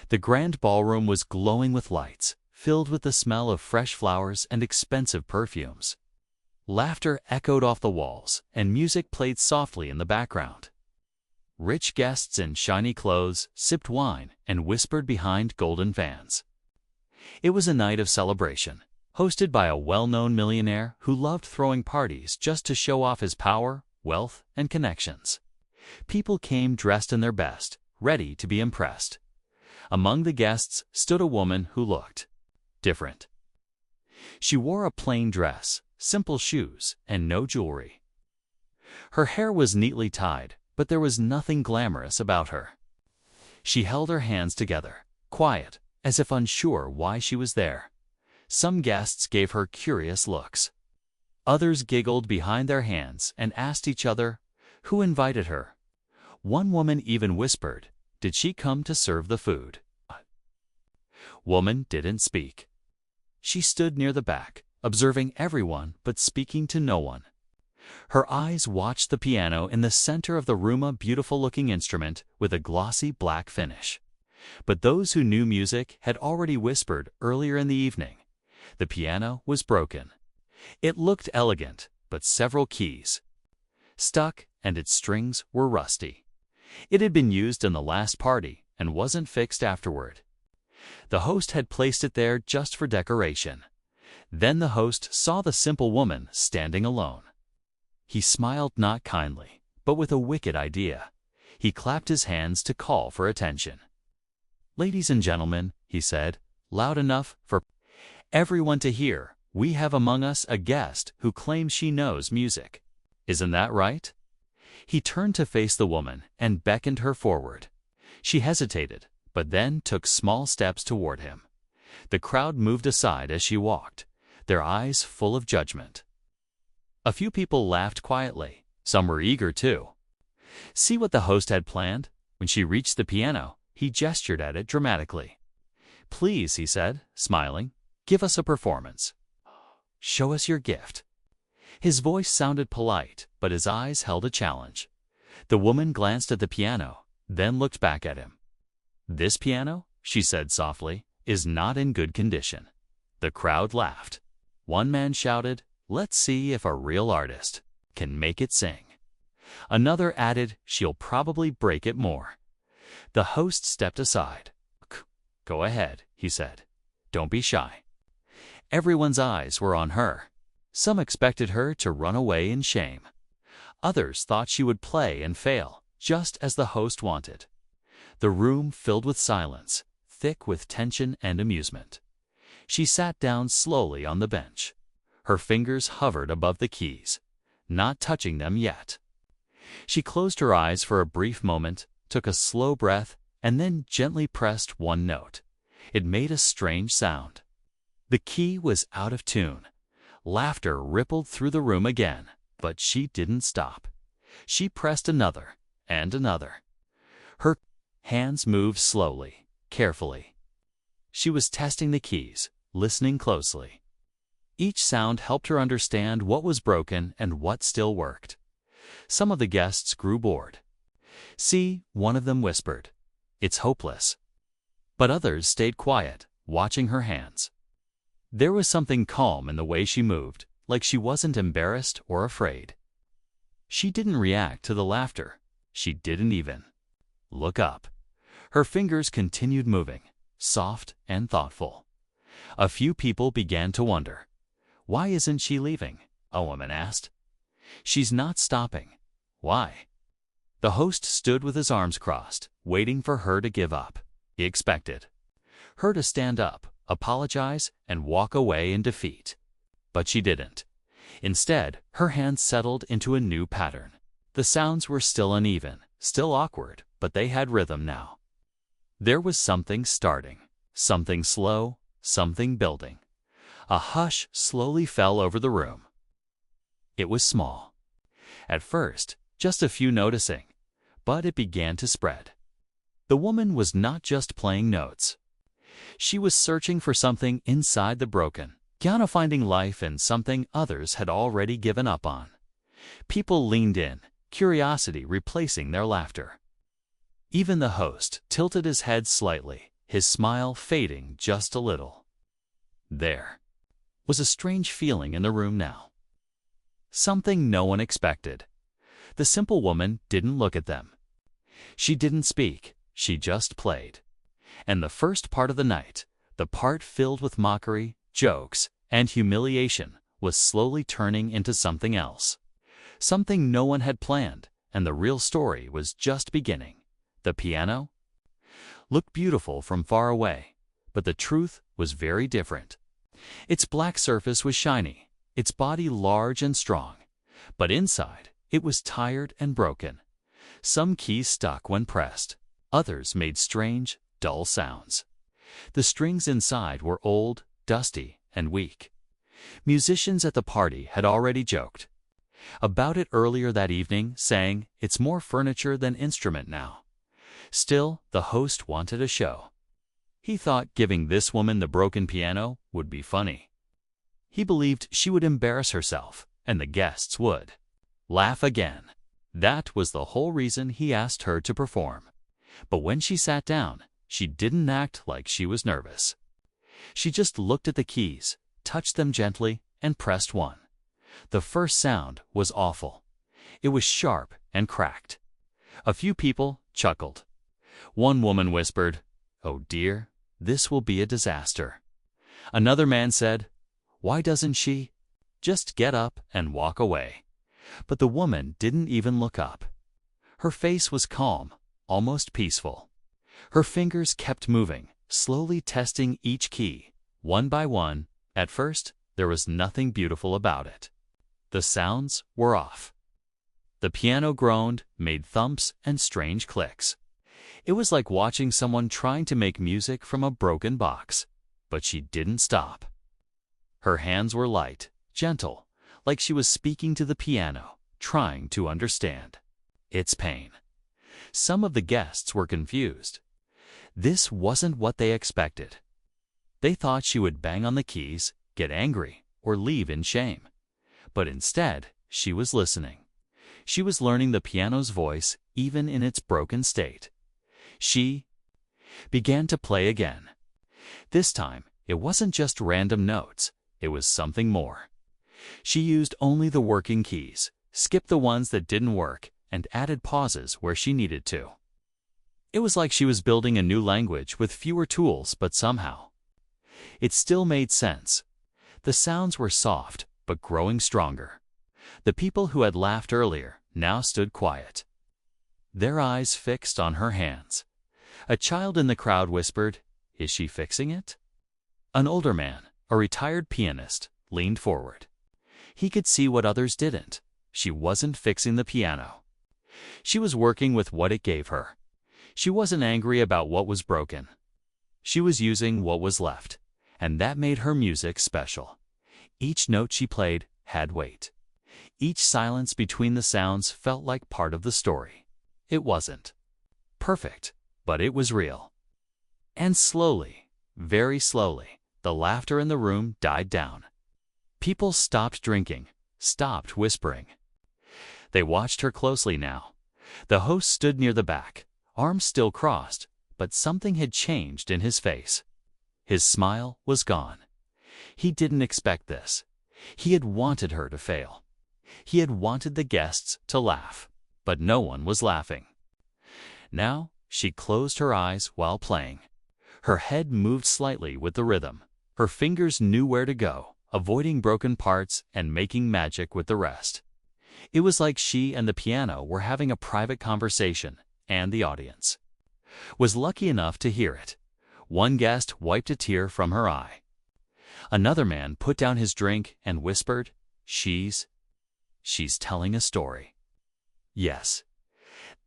The grand ballroom was glowing with lights, filled with the smell of fresh flowers and expensive perfumes. Laughter echoed off the walls, and music played softly in the background. Rich guests in shiny clothes sipped wine and whispered behind golden fans. It was a night of celebration, hosted by a well-known millionaire who loved throwing parties just to show off his power, wealth, and connections. People came dressed in their best, ready to be impressed. Among the guests stood a woman who looked different. She wore a plain dress, simple shoes, and no jewelry. Her hair was neatly tied, but there was nothing glamorous about her. She held her hands together, quiet, as if unsure why she was there. Some guests gave her curious looks. Others giggled behind their hands and asked each other, who invited her? One woman even whispered, "Did she come to serve the food?" Woman didn't speak. She stood near the back, observing everyone but speaking to no one. Her eyes watched the piano in the center of the room, a beautiful-looking instrument with a glossy black finish. But those who knew music had already whispered earlier in the evening. The piano was broken. It looked elegant, but several keys stuck and its strings were rusty. It had been used in the last party and wasn't fixed afterward. The host had placed it there just for decoration. Then the host saw the simple woman standing alone. He smiled not kindly, but with a wicked idea. He clapped his hands to call for attention. "Ladies and gentlemen," he said, loud enough for everyone to hear, "we have among us a guest who claims she knows music. Isn't that right?" He turned to face the woman and beckoned her forward. She hesitated, but then took small steps toward him. The crowd moved aside as she walked, their eyes full of judgment. A few people laughed quietly. Some were eager too. See what the host had planned? When she reached the piano, he gestured at it dramatically. "Please," he said, smiling, "give us a performance. Show us your gift." His voice sounded polite, but his eyes held a challenge. The woman glanced at the piano, then looked back at him. "This piano," she said softly, "is not in good condition." The crowd laughed. One man shouted, "Let's see if a real artist can make it sing." Another added, "She'll probably break it more." The host stepped aside. "Go ahead," he said. "Don't be shy." Everyone's eyes were on her. Some expected her to run away in shame. Others thought she would play and fail, just as the host wanted. The room filled with silence, thick with tension and amusement. She sat down slowly on the bench. Her fingers hovered above the keys, not touching them yet. She closed her eyes for a brief moment, took a slow breath, and then gently pressed one note. It made a strange sound. The key was out of tune. Laughter rippled through the room again, but she didn't stop. She pressed another and another. Her hands moved slowly, carefully. She was testing the keys, listening closely. Each sound helped her understand what was broken and what still worked. Some of the guests grew bored. "See," one of them whispered, "it's hopeless." But others stayed quiet, watching her hands. There was something calm in the way she moved, like she wasn't embarrassed or afraid. She didn't react to the laughter. She didn't even look up. Her fingers continued moving, soft and thoughtful. A few people began to wonder. "Why isn't she leaving?" a woman asked. "She's not stopping." "Why?" The host stood with his arms crossed, waiting for her to give up. He expected her to stand up, apologize, and walk away in defeat. But she didn't. Instead, her hands settled into a new pattern. The sounds were still uneven, still awkward, but they had rhythm now. There was something starting, something slow, something building. A hush slowly fell over the room. It was small. At first, just a few noticing, but it began to spread. The woman was not just playing notes. She was searching for something inside the broken piano, finding life in something others had already given up on. People leaned in, curiosity replacing their laughter. Even the host tilted his head slightly, his smile fading just a little. There was a strange feeling in the room now. Something no one expected. The simple woman didn't look at them. She didn't speak, she just played. And the first part of the night, the part filled with mockery, jokes, and humiliation, was slowly turning into something else. Something no one had planned, and the real story was just beginning. The piano looked beautiful from far away, but the truth was very different. Its black surface was shiny, its body large and strong, but inside it was tired and broken. Some keys stuck when pressed, others made strange, dull sounds. The strings inside were old, dusty, and weak. Musicians at the party had already joked about it earlier that evening, saying it's more furniture than instrument now. Still, the host wanted a show. He thought giving this woman the broken piano would be funny. He believed she would embarrass herself, and the guests would laugh again. That was the whole reason he asked her to perform. But when she sat down, she didn't act like she was nervous. She just looked at the keys, touched them gently, and pressed one. The first sound was awful. It was sharp and cracked. A few people chuckled. One woman whispered, "Oh dear, this will be a disaster." Another man said, "Why doesn't she just get up and walk away?" But the woman didn't even look up. Her face was calm, almost peaceful. Her fingers kept moving, slowly testing each key, one by one. At first, there was nothing beautiful about it. The sounds were off. The piano groaned, made thumps and strange clicks. It was like watching someone trying to make music from a broken box. But she didn't stop. Her hands were light, gentle, like she was speaking to the piano, trying to understand its pain. Some of the guests were confused. This wasn't what they expected. They thought she would bang on the keys, get angry, or leave in shame. But instead, she was listening. She was learning the piano's voice, even in its broken state. She began to play again. This time, it wasn't just random notes, it was something more. She used only the working keys, skipped the ones that didn't work, and added pauses where she needed to. It was like she was building a new language with fewer tools, but somehow it still made sense. The sounds were soft, but growing stronger. The people who had laughed earlier now stood quiet, their eyes fixed on her hands. A child in the crowd whispered, "Is she fixing it?" An older man, a retired pianist, leaned forward. He could see what others didn't. She wasn't fixing the piano. She was working with what it gave her. She wasn't angry about what was broken. She was using what was left, and that made her music special. Each note she played had weight. Each silence between the sounds felt like part of the story. It wasn't perfect, but it was real. And slowly, very slowly, the laughter in the room died down. People stopped drinking, stopped whispering. They watched her closely now. The host stood near the back, arms still crossed, but something had changed in his face. His smile was gone. He didn't expect this. He had wanted her to fail. He had wanted the guests to laugh, but no one was laughing. Now, she closed her eyes while playing. Her head moved slightly with the rhythm. Her fingers knew where to go, avoiding broken parts and making magic with the rest. It was like she and the piano were having a private conversation, and the audience was lucky enough to hear it. One guest wiped a tear from her eye. Another man put down his drink and whispered, She's telling a story." Yes,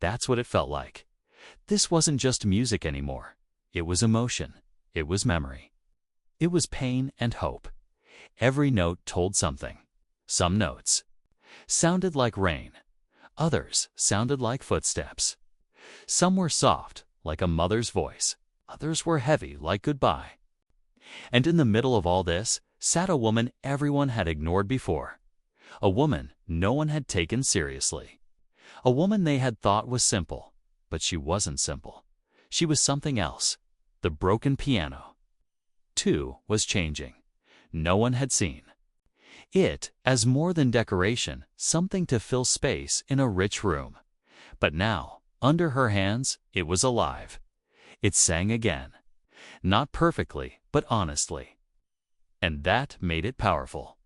that's what it felt like. This wasn't just music anymore. It was emotion. It was memory. It was pain and hope. Every note told something. Some notes sounded like rain. Others sounded like footsteps. Some were soft, like a mother's voice. Others were heavy, like goodbye. And in the middle of all this sat a woman everyone had ignored before. A woman no one had taken seriously. A woman they had thought was simple, but she wasn't simple. She was something else. the broken piano, too, was changing. No one had seen it as more than decoration, something to fill space in a rich room. But now, under her hands, it was alive. It sang again. Not perfectly, but honestly. And that made it powerful.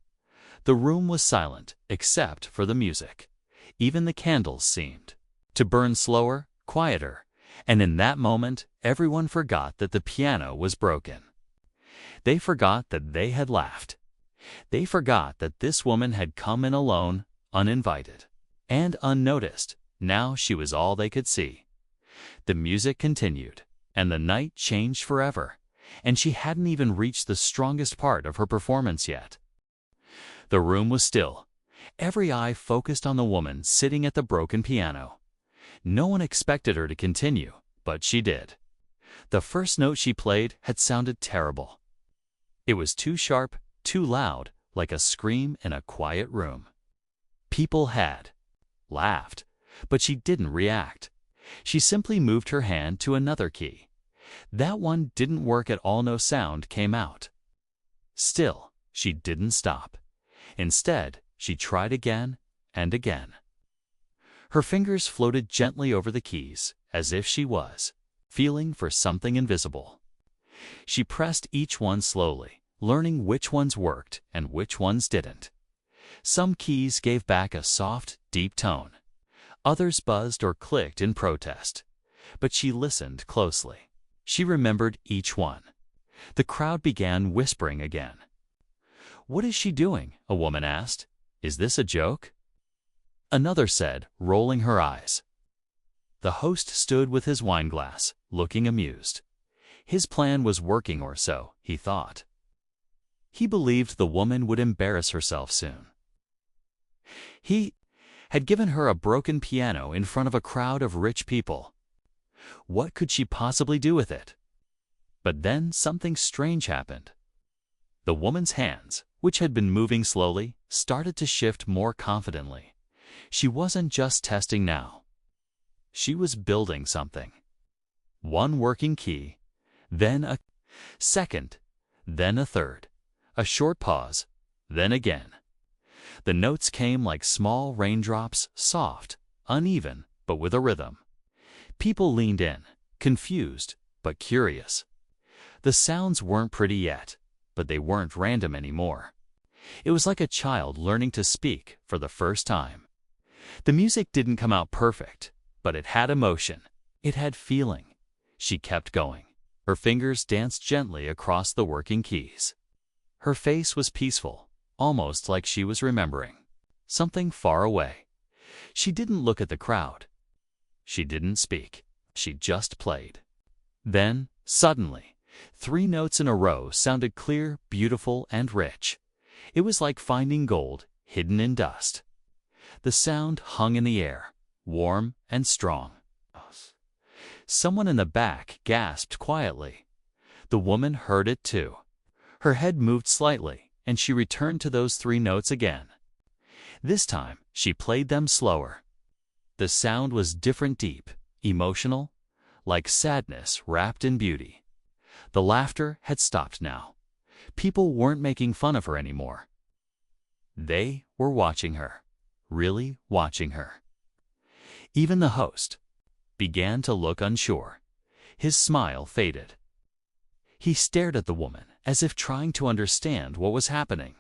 The room was silent, except for the music. Even the candles seemed to burn slower, quieter, and in that moment, everyone forgot that the piano was broken. They forgot that they had laughed. They forgot that this woman had come in alone, uninvited, and unnoticed. Now she was all they could see. The music continued, and the night changed forever, and she hadn't even reached the strongest part of her performance yet. The room was still. Every eye focused on the woman sitting at the broken piano. No one expected her to continue, but she did. The first note she played had sounded terrible. It was too sharp, too loud, like a scream in a quiet room. People had laughed, but she didn't react. She simply moved her hand to another key. That one didn't work at all. No sound came out. Still, she didn't stop. Instead, she tried again and again. Her fingers floated gently over the keys, as if she was feeling for something invisible. She pressed each one slowly, learning which ones worked and which ones didn't. Some keys gave back a soft, deep tone. Others buzzed or clicked in protest. But she listened closely. She remembered each one. The crowd began whispering again. "What is she doing?" a woman asked. "Is this a joke?" Another said, rolling her eyes. The host stood with his wineglass, looking amused. His plan was working, or so he thought. He believed the woman would embarrass herself soon. He had given her a broken piano in front of a crowd of rich people. What could she possibly do with it? But then something strange happened. The woman's hands, which had been moving slowly, started to shift more confidently. She wasn't just testing now. She was building something. One working key, then a second, then a third. A short pause, then again. The notes came like small raindrops, soft, uneven, but with a rhythm. People leaned in, confused, but curious. The sounds weren't pretty yet, but they weren't random anymore. It was like a child learning to speak for the first time. The music didn't come out perfect, but it had emotion. It had feeling. She kept going. Her fingers danced gently across the working keys. Her face was peaceful, almost like she was remembering something far away. She didn't look at the crowd. She didn't speak. She just played. Then, suddenly, 3 notes in a row sounded clear, beautiful, and rich. It was like finding gold hidden in dust. The sound hung in the air, warm and strong. Someone in the back gasped quietly. The woman heard it too. Her head moved slightly, and she returned to those 3 notes again. This time, she played them slower. The sound was different, deep, emotional, like sadness wrapped in beauty. The laughter had stopped now. People weren't making fun of her anymore. They were watching her, really watching her. Even the host began to look unsure. His smile faded. He stared at the woman as if trying to understand what was happening.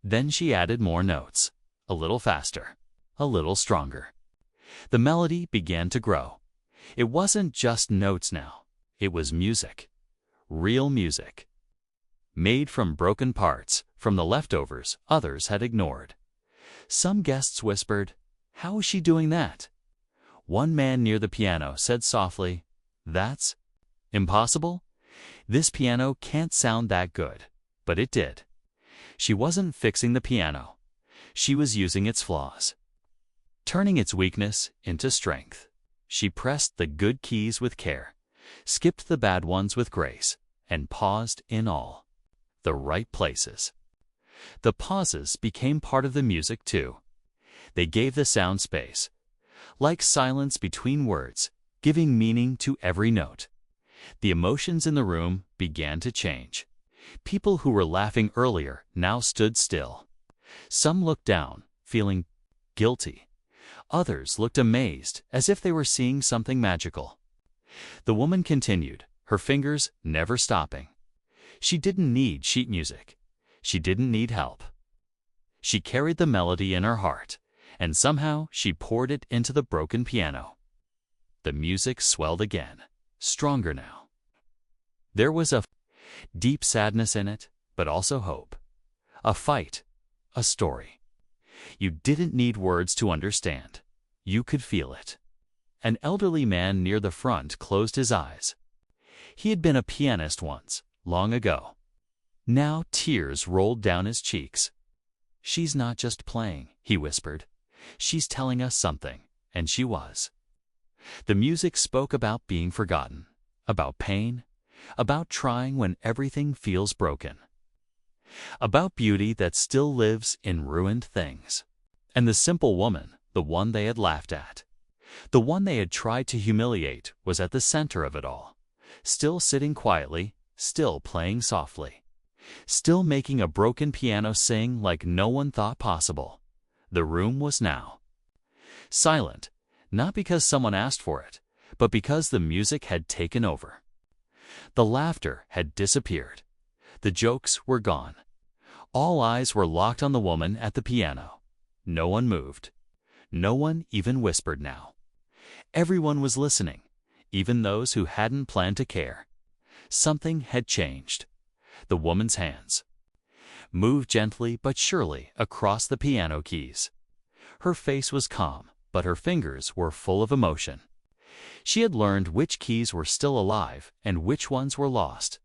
Then she added more notes, a little faster, a little stronger. The melody began to grow. It wasn't just notes now. It was music. Real music. Made from broken parts, from the leftovers others had ignored. Some guests whispered, "How is she doing that?" One man near the piano said softly, "That's impossible. This piano can't sound that good." But it did. She wasn't fixing the piano. She was using its flaws, turning its weakness into strength. She pressed the good keys with care, skipped the bad ones with grace, and paused in all the right places. The pauses became part of the music too. They gave the sound space, like silence between words, giving meaning to every note. The emotions in the room began to change. People who were laughing earlier now stood still. Some looked down, feeling guilty. Others looked amazed, as if they were seeing something magical. The woman continued, her fingers never stopping. She didn't need sheet music. She didn't need help. She carried the melody in her heart, and somehow she poured it into the broken piano. The music swelled again, stronger now. There was a deep sadness in it, but also hope. A fight, a story. You didn't need words to understand. You could feel it. An elderly man near the front closed his eyes. He had been a pianist once, long ago. Now tears rolled down his cheeks. "She's not just playing," he whispered. "She's telling us something," and she was. The music spoke about being forgotten, about pain, about trying when everything feels broken, about beauty that still lives in ruined things. And the simple woman, the one they had laughed at, the one they had tried to humiliate, was at the center of it all, still sitting quietly, still playing softly, still making a broken piano sing like no one thought possible. The room was now silent, not because someone asked for it, but because the music had taken over. The laughter had disappeared. The jokes were gone. All eyes were locked on the woman at the piano. No one moved. No one even whispered now. Everyone was listening, even those who hadn't planned to care. Something had changed. The woman's hands moved gently but surely across the piano keys. Her face was calm, but her fingers were full of emotion. She had learned which keys were still alive and which ones were lost.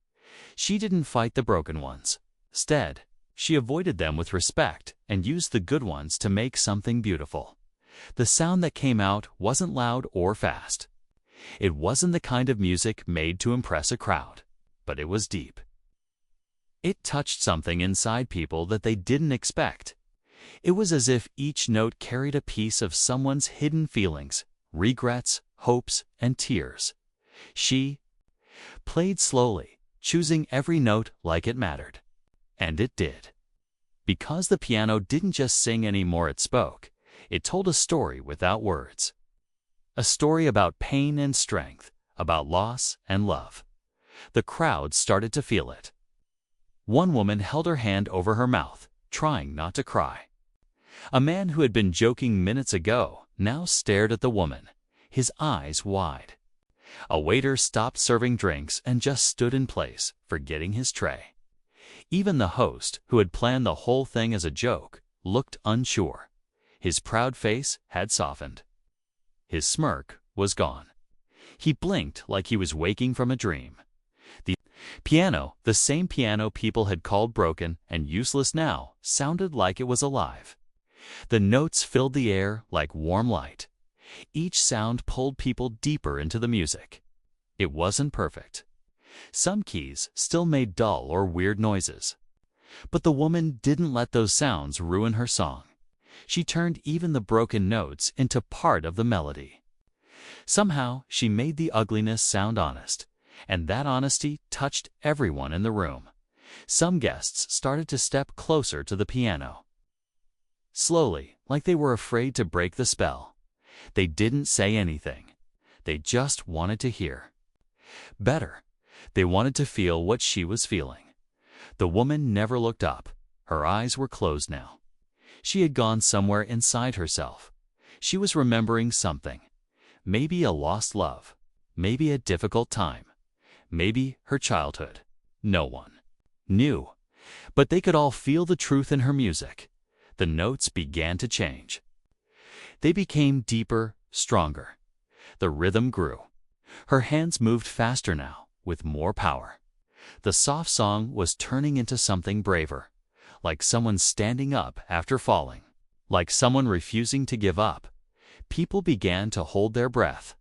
She didn't fight the broken ones. Instead, she avoided them with respect and used the good ones to make something beautiful. The sound that came out wasn't loud or fast. It wasn't the kind of music made to impress a crowd, but it was deep. It touched something inside people that they didn't expect. It was as if each note carried a piece of someone's hidden feelings, regrets, hopes, and tears. She played slowly, choosing every note like it mattered. And it did. Because the piano didn't just sing anymore, it spoke. It told a story without words. A story about pain and strength, about loss and love. The crowd started to feel it. One woman held her hand over her mouth, trying not to cry. A man who had been joking minutes ago now stared at the woman, his eyes wide. A waiter stopped serving drinks and just stood in place, forgetting his tray. Even the host, who had planned the whole thing as a joke, looked unsure. His proud face had softened. His smirk was gone. He blinked like he was waking from a dream. The piano, the same piano people had called broken and useless now, sounded like it was alive. The notes filled the air like warm light. Each sound pulled people deeper into the music. It wasn't perfect. Some keys still made dull or weird noises. But the woman didn't let those sounds ruin her song. She turned even the broken notes into part of the melody. Somehow, she made the ugliness sound honest, and that honesty touched everyone in the room. Some guests started to step closer to the piano. Slowly, like they were afraid to break the spell. They didn't say anything. They just wanted to hear. Better, they wanted to feel what she was feeling. The woman never looked up. Her eyes were closed now. She had gone somewhere inside herself. She was remembering something. Maybe a lost love. Maybe a difficult time. Maybe her childhood. No one knew. But they could all feel the truth in her music. The notes began to change. They became deeper, stronger. The rhythm grew. Her hands moved faster now, with more power. The soft song was turning into something braver, like someone standing up after falling, like someone refusing to give up. People began to hold their breath.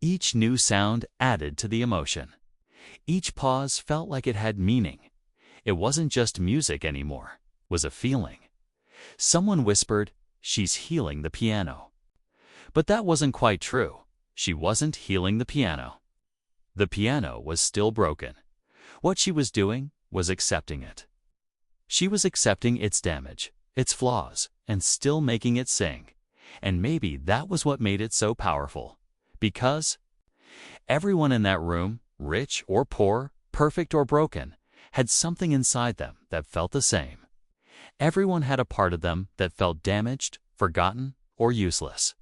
Each new sound added to the emotion. Each pause felt like it had meaning. It wasn't just music anymore, it was a feeling. Someone whispered, "She's healing the piano." But that wasn't quite true. She wasn't healing the piano. The piano was still broken. What she was doing was accepting it. She was accepting its damage, its flaws, and still making it sing. And maybe that was what made it so powerful. Because everyone in that room, rich or poor, perfect or broken, had something inside them that felt the same. Everyone had a part of them that felt damaged, forgotten, or useless.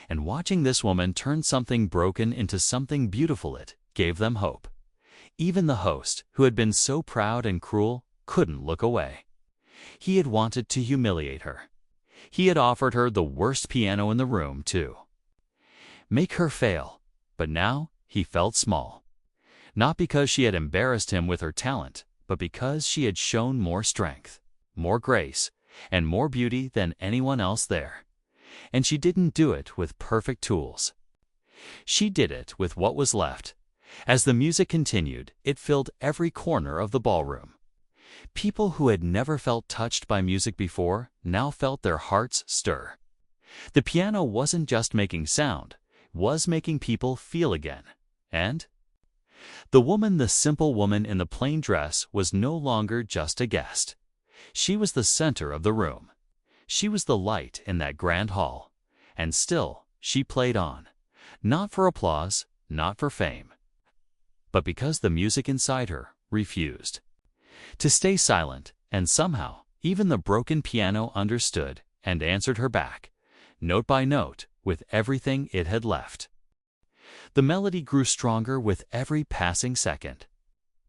And watching this woman turn something broken into something beautiful, it gave them hope. Even the host, who had been so proud and cruel, couldn't look away. He had wanted to humiliate her. He had offered her the worst piano in the room, too. Make her fail. But now he felt small. Not because she had embarrassed him with her talent, but because she had shown more strength, more grace, and more beauty than anyone else there. And she didn't do it with perfect tools. She did it with what was left. As the music continued, it filled every corner of the ballroom. People who had never felt touched by music before now felt their hearts stir. The piano wasn't just making sound, it was making people feel again. And the simple woman in the plain dress, was no longer just a guest. She was the center of the room. She was the light in that grand hall. And still, she played on. Not for applause, not for fame, but because the music inside her refused to stay silent, and somehow, even the broken piano understood and answered her back, note by note, with everything it had left. The melody grew stronger with every passing second.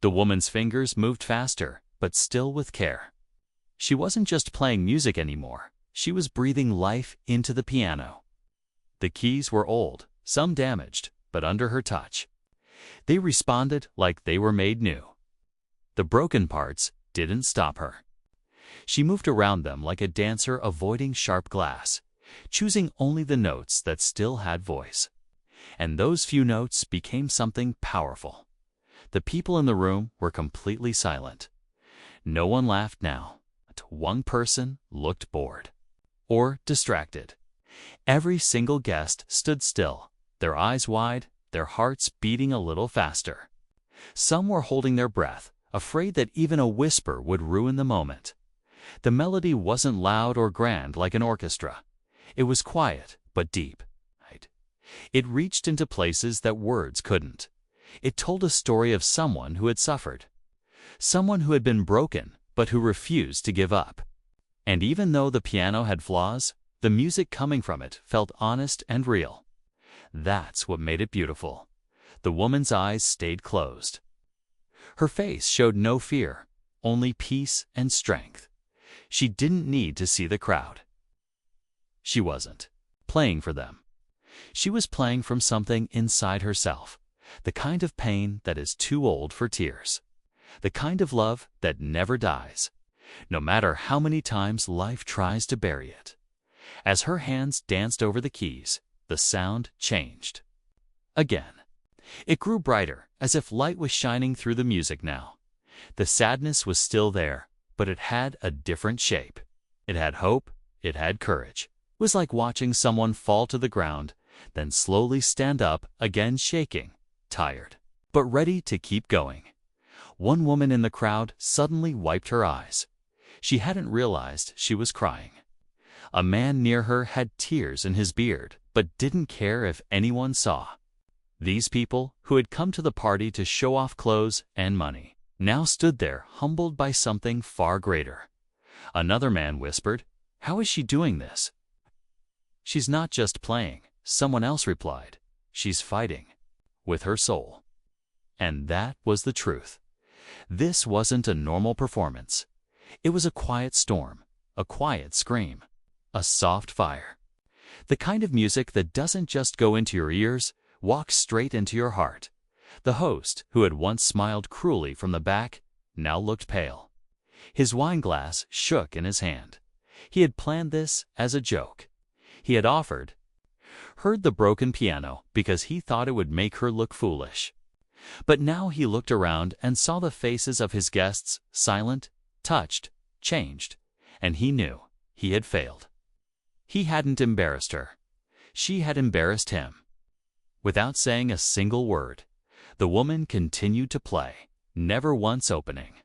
The woman's fingers moved faster, but still with care. She wasn't just playing music anymore, she was breathing life into the piano. The keys were old, some damaged, but under her touch, they responded like they were made new. The broken parts didn't stop her. She moved around them like a dancer avoiding sharp glass, choosing only the notes that still had voice. And those few notes became something powerful. The people in the room were completely silent. No one laughed now. One person looked bored or distracted. Every single guest stood still, their eyes wide, their hearts beating a little faster. Some were holding their breath, afraid that even a whisper would ruin the moment. The melody wasn't loud or grand like an orchestra. It was quiet but deep. It reached into places that words couldn't. It told a story of someone who had suffered, someone who had been broken but who refused to give up. And even though the piano had flaws, the music coming from it felt honest and real. That's what made it beautiful. The woman's eyes stayed closed. Her face showed no fear, only peace and strength. She didn't need to see the crowd. She wasn't playing for them. She was playing from something inside herself, the kind of pain that is too old for tears, the kind of love that never dies, no matter how many times life tries to bury it. As her hands danced over the keys, the sound changed. Again. It grew brighter, as if light was shining through the music now. The sadness was still there, but it had a different shape. It had hope, it had courage. It was like watching someone fall to the ground, then slowly stand up, again shaking, tired, but ready to keep going. One woman in the crowd suddenly wiped her eyes. She hadn't realized she was crying. A man near her had tears in his beard, but didn't care if anyone saw. These people, who had come to the party to show off clothes and money, now stood there humbled by something far greater. Another man whispered, "How is she doing this?" "She's not just playing," someone else replied. "She's fighting with her soul." And that was the truth. This wasn't a normal performance. It was a quiet storm, a quiet scream, a soft fire. The kind of music that doesn't just go into your ears, walks straight into your heart. The host, who had once smiled cruelly from the back, now looked pale. His wineglass shook in his hand. He had planned this as a joke. He had heard the broken piano because he thought it would make her look foolish. But now he looked around and saw the faces of his guests, silent, touched, changed, and he knew he had failed. He hadn't embarrassed her. She had embarrassed him. Without saying a single word, The woman continued to play, never once opening.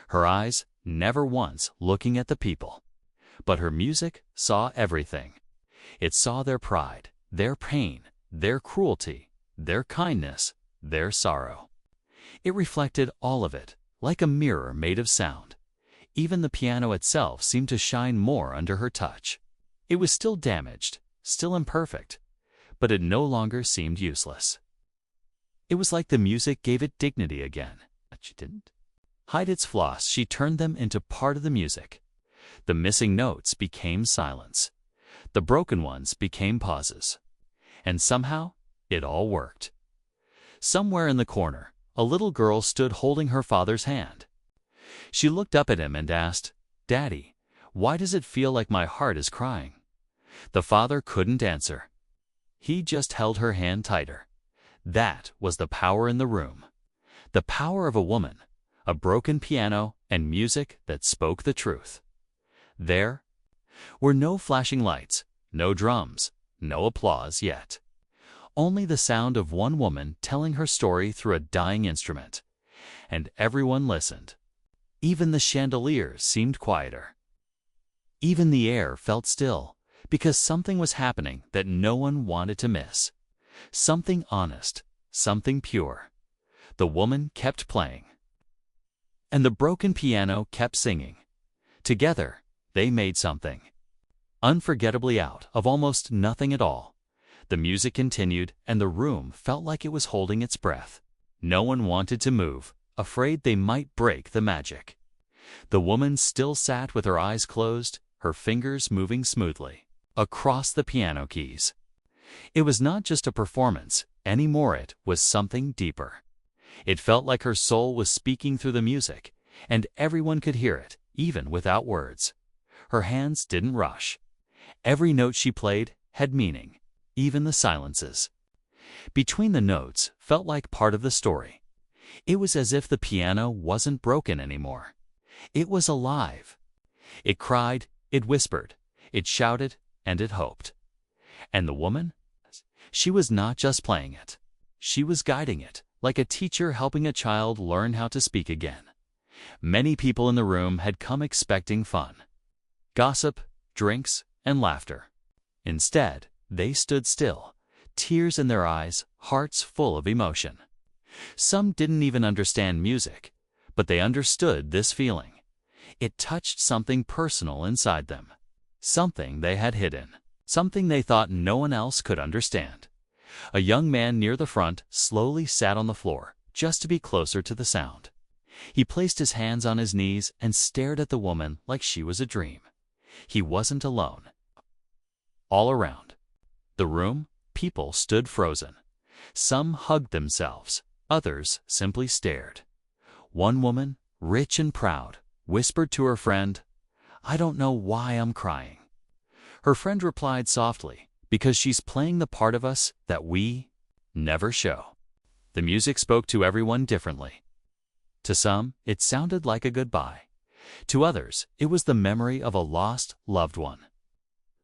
Her eyes never once looking at the people. But her music saw everything. It saw their pride, their pain, their cruelty, their kindness, their sorrow. It reflected all of it, like a mirror made of sound. Even the piano itself seemed to shine more under her touch. It was still damaged, still imperfect, but it no longer seemed useless. It was like the music gave it dignity again. But she didn't hide its flaws, she turned them into part of the music. The missing notes became silence. The broken ones became pauses. And somehow, it all worked. Somewhere in the corner, a little girl stood holding her father's hand. She looked up at him and asked, "Daddy, why does it feel like my heart is crying?" The father couldn't answer. He just held her hand tighter. That was the power in the room. The power of a woman, a broken piano, and music that spoke the truth. There were no flashing lights, no drums, no applause yet. Only the sound of one woman telling her story through a dying instrument. And everyone listened. Even the chandeliers seemed quieter. Even the air felt still, because something was happening that no one wanted to miss. Something honest, something pure. The woman kept playing. And the broken piano kept singing. Together, they made something unforgettably out of almost nothing at all. The music continued, and the room felt like it was holding its breath. No one wanted to move, afraid they might break the magic. The woman still sat with her eyes closed, her fingers moving smoothly across the piano keys. It was not just a performance anymore, it was something deeper. It felt like her soul was speaking through the music, and everyone could hear it, even without words. Her hands didn't rush. Every note she played had meaning, even the silences between the notes felt like part of the story. It was as if the piano wasn't broken anymore. It was alive. It cried, it whispered, it shouted, and it hoped. And the woman? She was not just playing it. She was guiding it, like a teacher helping a child learn how to speak again. Many people in the room had come expecting fun, gossip, drinks, and laughter. Instead, they stood still, tears in their eyes, hearts full of emotion. Some didn't even understand music, but they understood this feeling. It touched something personal inside them, something they had hidden, something they thought no one else could understand. A young man near the front slowly sat on the floor, just to be closer to the sound. He placed his hands on his knees and stared at the woman like she was a dream. He wasn't alone. All around the room, people stood frozen. Some hugged themselves, others simply stared. One woman, rich and proud, whispered to her friend, "I don't know why I'm crying." Her friend replied softly, "Because she's playing the part of us that we never show." The music spoke to everyone differently. To some, it sounded like a goodbye. To others, it was the memory of a lost loved one.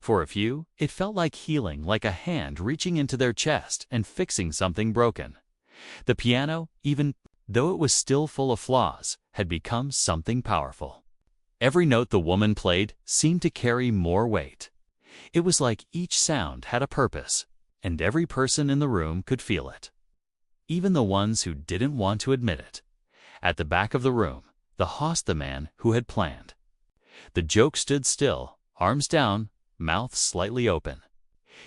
For a few, it felt like healing, like a hand reaching into their chest and fixing something broken. The piano, even though it was still full of flaws, had become something powerful. Every note the woman played seemed to carry more weight. It was like each sound had a purpose, and every person in the room could feel it. Even the ones who didn't want to admit it. At the back of the room, the host, the man who had planned the joke, stood still, arms down, mouth slightly open.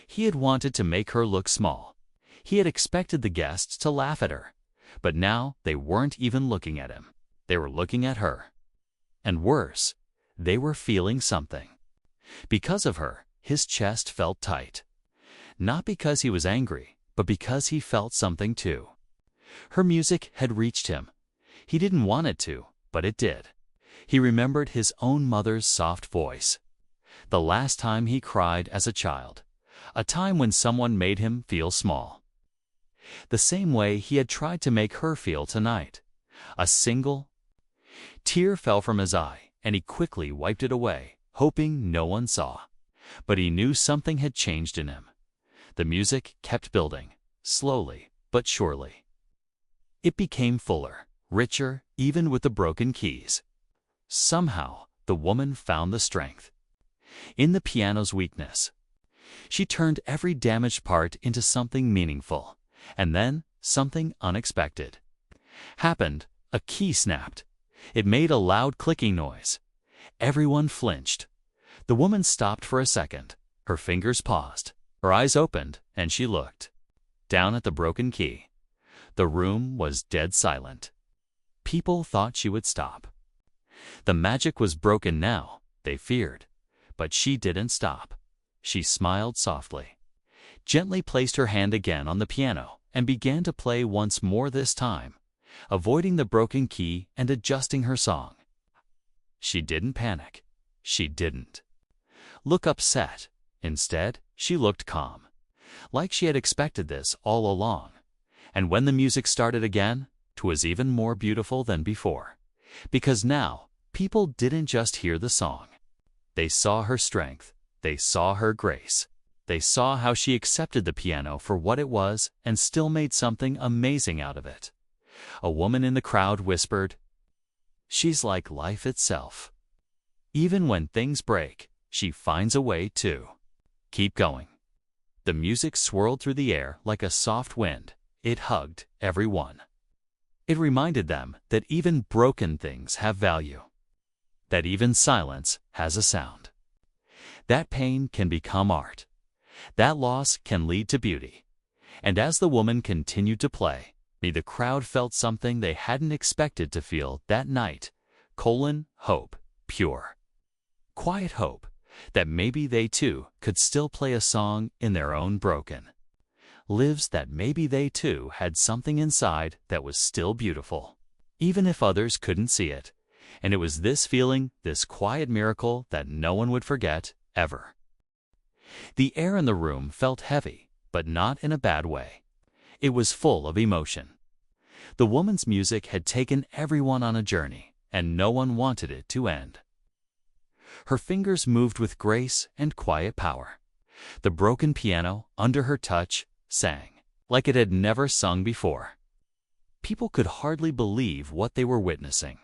He had wanted to make her look small. He had expected the guests to laugh at her. But now they weren't even looking at him. They were looking at her. And worse, they were feeling something. Because of her, his chest felt tight. Not because he was angry, but because he felt something too. Her music had reached him. He didn't want it to, but it did. He remembered his own mother's soft voice. The last time he cried as a child, a time when someone made him feel small. The same way he had tried to make her feel tonight. A single tear fell from his eye, and he quickly wiped it away, hoping no one saw. But he knew something had changed in him. The music kept building, slowly but surely. It became fuller, richer, even with the broken keys. Somehow, the woman found the strength in the piano's weakness. She turned every damaged part into something meaningful, and then something unexpected happened. A key snapped. It made a loud clicking noise. Everyone flinched. The woman stopped for a second. Her fingers paused. Her eyes opened, and she looked down at the broken key. The room was dead silent. People thought she would stop. The magic was broken now, they feared. But she didn't stop. She smiled softly, gently placed her hand again on the piano, and began to play once more, this time avoiding the broken key and adjusting her song. She didn't panic. She didn't look upset. Instead, she looked calm, like she had expected this all along. And when the music started again, 'twas even more beautiful than before, because now people didn't just hear the song. They saw her strength. They saw her grace. They saw how she accepted the piano for what it was and still made something amazing out of it. A woman in the crowd whispered, "She's like life itself. Even when things break, she finds a way to keep going." The music swirled through the air like a soft wind. It hugged everyone. It reminded them that even broken things have value, that even silence has a sound, that pain can become art, that loss can lead to beauty. And as the woman continued to play, the crowd felt something they hadn't expected to feel that night. Hope, pure, quiet hope, that maybe they too could still play a song in their own broken lives, that maybe they too had something inside that was still beautiful, even if others couldn't see it. And it was this feeling, this quiet miracle, that no one would forget, ever. The air in the room felt heavy, but not in a bad way. It was full of emotion. The woman's music had taken everyone on a journey, and no one wanted it to end. Her fingers moved with grace and quiet power. The broken piano, under her touch, sang like it had never sung before. People could hardly believe what they were witnessing.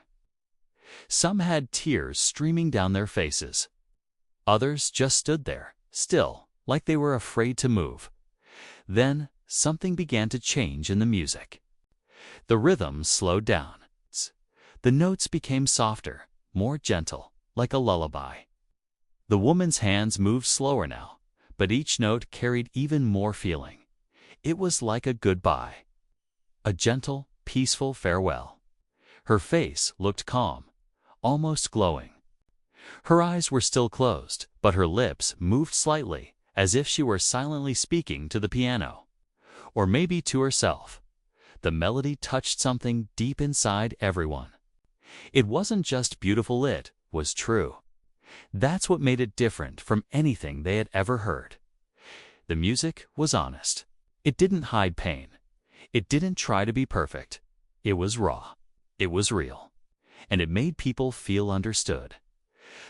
Some had tears streaming down their faces. Others just stood there, still, like they were afraid to move. Then something began to change in the music. The rhythm slowed down. The notes became softer, more gentle, like a lullaby. The woman's hands moved slower now, but each note carried even more feeling. It was like a goodbye, a gentle, peaceful farewell. Her face looked calm, almost glowing. Her eyes were still closed, but her lips moved slightly, as if she were silently speaking to the piano, or maybe to herself. The melody touched something deep inside everyone. It wasn't just beautiful, it was true. That's what made it different from anything they had ever heard. The music was honest. It didn't hide pain. It didn't try to be perfect. It was raw. It was real. And it made people feel understood.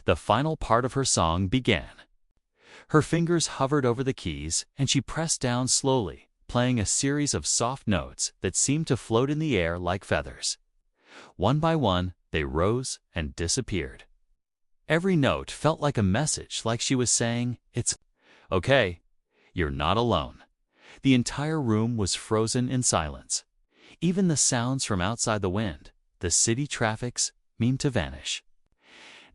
The final part of her song began. Her fingers hovered over the keys, and she pressed down slowly, playing a series of soft notes that seemed to float in the air like feathers. One by one, they rose and disappeared. Every note felt like a message, like she was saying, "It's okay. You're not alone." The entire room was frozen in silence. Even the sounds from outside the wind, the city traffics, seemed to vanish.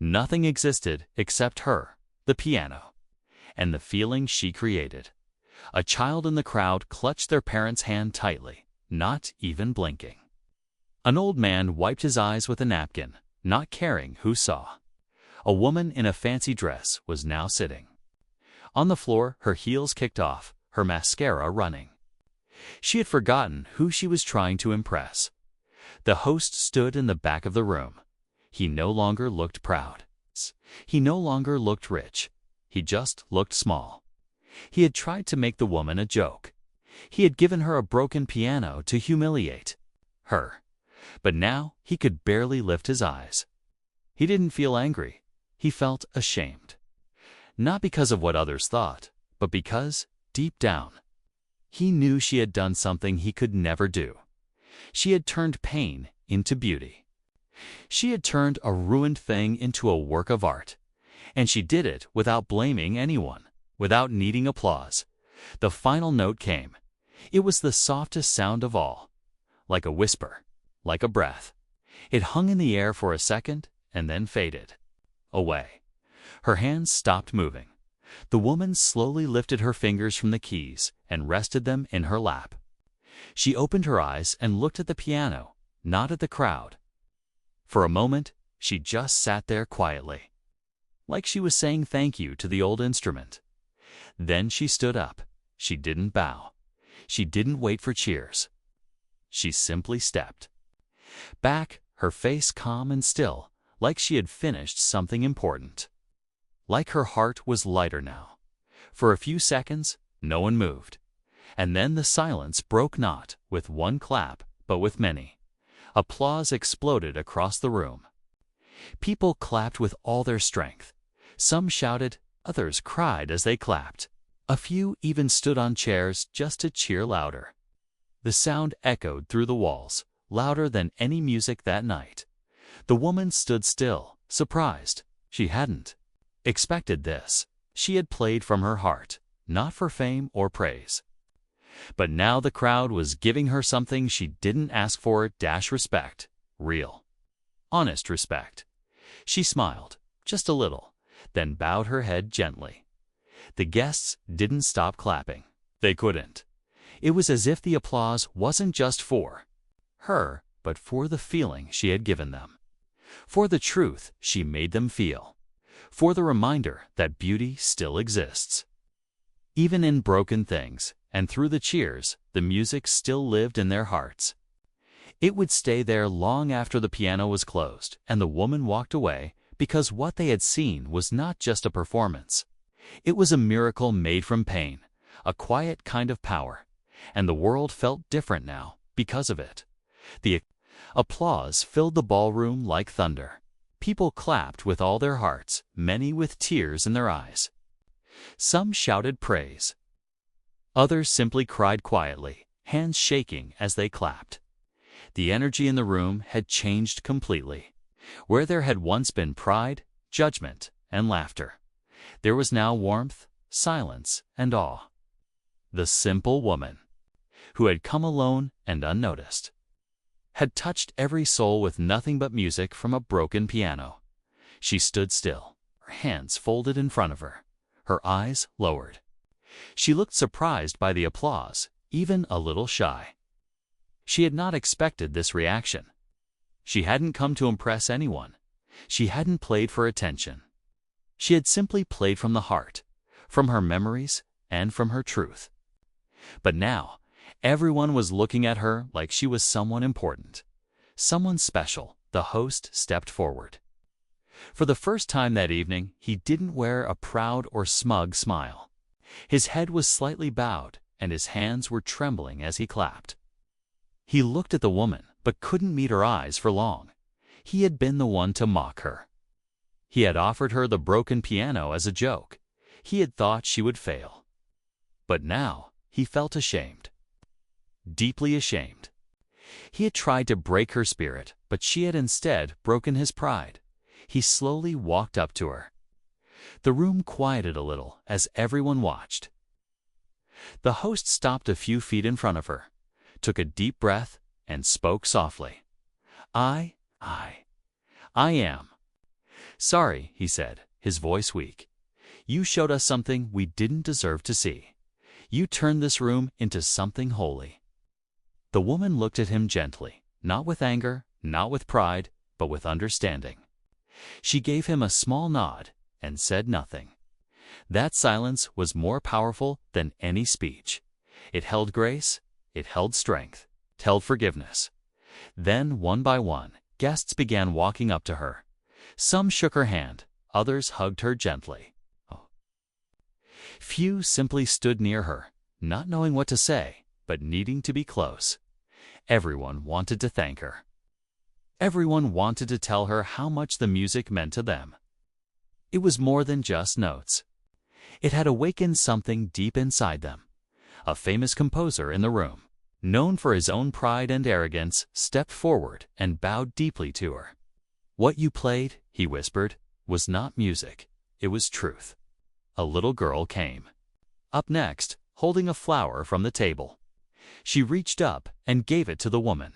Nothing existed except her, the piano, and the feeling she created. A child in the crowd clutched their parent's hand tightly, not even blinking. An old man wiped his eyes with a napkin, not caring who saw. A woman in a fancy dress was now sitting on the floor, her heels kicked off, her mascara running. She had forgotten who she was trying to impress. The host stood in the back of the room. He no longer looked proud. He no longer looked rich. He just looked small. He had tried to make the woman a joke. He had given her a broken piano to humiliate her. But now he could barely lift his eyes. He didn't feel angry. He felt ashamed. Not because of what others thought, but because, deep down, he knew she had done something he could never do. She had turned pain into beauty. She had turned a ruined thing into a work of art. And she did it without blaming anyone, without needing applause. The final note came. It was the softest sound of all. Like a whisper, like a breath. It hung in the air for a second and then faded away. Her hands stopped moving. The woman slowly lifted her fingers from the keys and rested them in her lap. She opened her eyes and looked at the piano, not at the crowd. For a moment, she just sat there quietly, like she was saying thank you to the old instrument. Then she stood up. She didn't bow. She didn't wait for cheers. She simply stepped back, her face calm and still, like she had finished something important. Like her heart was lighter now. For a few seconds, no one moved. And then the silence broke not with one clap, but with many. Applause exploded across the room. People clapped with all their strength. Some shouted, others cried as they clapped. A few even stood on chairs just to cheer louder. The sound echoed through the walls, louder than any music that night. The woman stood still, surprised. She hadn't expected this. She had played from her heart, not for fame or praise. But now the crowd was giving her something she didn't ask for, respect. Real, honest respect. She smiled, just a little, then bowed her head gently. The guests didn't stop clapping. They couldn't. It was as if the applause wasn't just for her, but for the feeling she had given them. For the truth she made them feel. For the reminder that beauty still exists. Even in broken things, and through the cheers, the music still lived in their hearts. It would stay there long after the piano was closed and the woman walked away, because what they had seen was not just a performance. It was a miracle made from pain, a quiet kind of power, and the world felt different now because of it. The applause filled the ballroom like thunder. People clapped with all their hearts, many with tears in their eyes. Some shouted praise. Others simply cried quietly, hands shaking as they clapped. The energy in the room had changed completely. Where there had once been pride, judgment, and laughter, there was now warmth, silence, and awe. The simple woman, who had come alone and unnoticed, had touched every soul with nothing but music from a broken piano. She stood still, her hands folded in front of her, her eyes lowered. She looked surprised by the applause, even a little shy. She had not expected this reaction. She hadn't come to impress anyone. She hadn't played for attention. She had simply played from the heart, from her memories, and from her truth. But now, everyone was looking at her like she was someone important, someone special. The host stepped forward. For the first time that evening, he didn't wear a proud or smug smile. His head was slightly bowed, and his hands were trembling as he clapped. He looked at the woman, but couldn't meet her eyes for long. He had been the one to mock her. He had offered her the broken piano as a joke. He had thought she would fail. But now, he felt ashamed. Deeply ashamed. He had tried to break her spirit, but she had instead broken his pride. He slowly walked up to her. The room quieted a little as everyone watched. The host stopped a few feet in front of her, took a deep breath, and spoke softly. I am sorry, he said, his voice weak. You showed us something we didn't deserve to see. You turned this room into something holy. The woman looked at him gently, not with anger, not with pride, but with understanding. She gave him a small nod and said nothing. That silence was more powerful than any speech. It held grace, it held strength, it held forgiveness. Then, one by one, guests began walking up to her. Some shook her hand, others hugged her gently. Few simply stood near her, not knowing what to say, but needing to be close. Everyone wanted to thank her. Everyone wanted to tell her how much the music meant to them. It was more than just notes. It had awakened something deep inside them. A famous composer in the room, known for his own pride and arrogance, stepped forward and bowed deeply to her. "What you played," he whispered, "was not music, it was truth." A little girl came up next, holding a flower from the table. She reached up and gave it to the woman.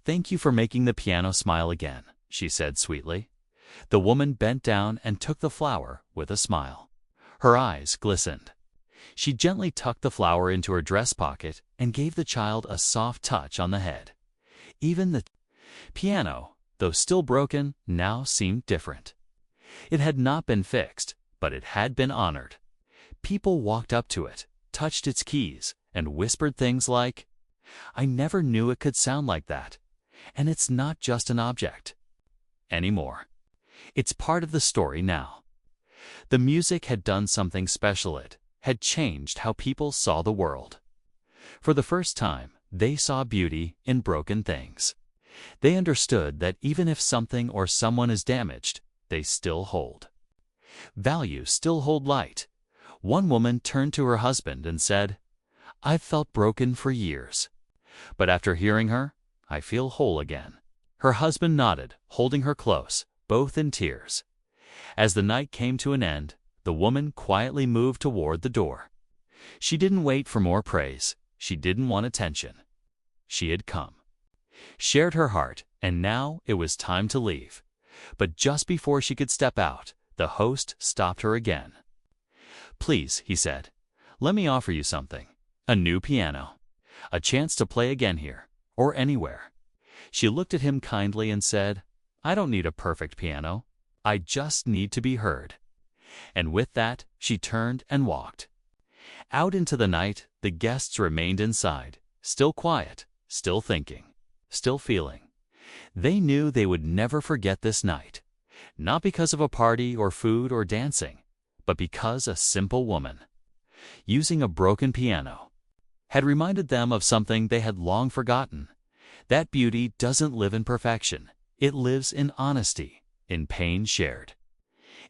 "Thank you for making the piano smile again," she said sweetly. The woman bent down and took the flower with a smile. Her eyes glistened. She gently tucked the flower into her dress pocket and gave the child a soft touch on the head. Even the piano, though still broken, now seemed different. It had not been fixed, but it had been honored. People walked up to it, touched its keys, and whispered things like, "I never knew it could sound like that. And it's not just an object anymore. It's part of the story now." The music had done something special. It had changed how people saw the world. For the first time, they saw beauty in broken things. They understood that even if something or someone is damaged, they still hold value, still hold light. One woman turned to her husband and said, "I've felt broken for years, but after hearing her, I feel whole again." Her husband nodded, holding her close, both in tears. As the night came to an end, the woman quietly moved toward the door. She didn't wait for more praise. She didn't want attention. She had come, shared her heart, and now it was time to leave. But just before she could step out, the host stopped her again. "Please," he said, "let me offer you something. A new piano. A chance to play again here, or anywhere." She looked at him kindly and said, "I don't need a perfect piano. I just need to be heard." And with that, she turned and walked out into the night. The guests remained inside, still quiet, still thinking, still feeling. They knew they would never forget this night, not because of a party or food or dancing, but because a simple woman, using a broken piano, had reminded them of something they had long forgotten. That beauty doesn't live in perfection. It lives in honesty, in pain shared,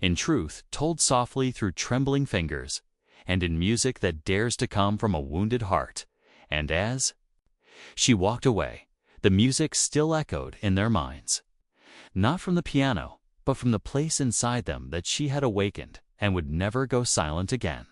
in truth told softly through trembling fingers, and in music that dares to come from a wounded heart. And as she walked away, the music still echoed in their minds, not from the piano, but from the place inside them that she had awakened and would never go silent again.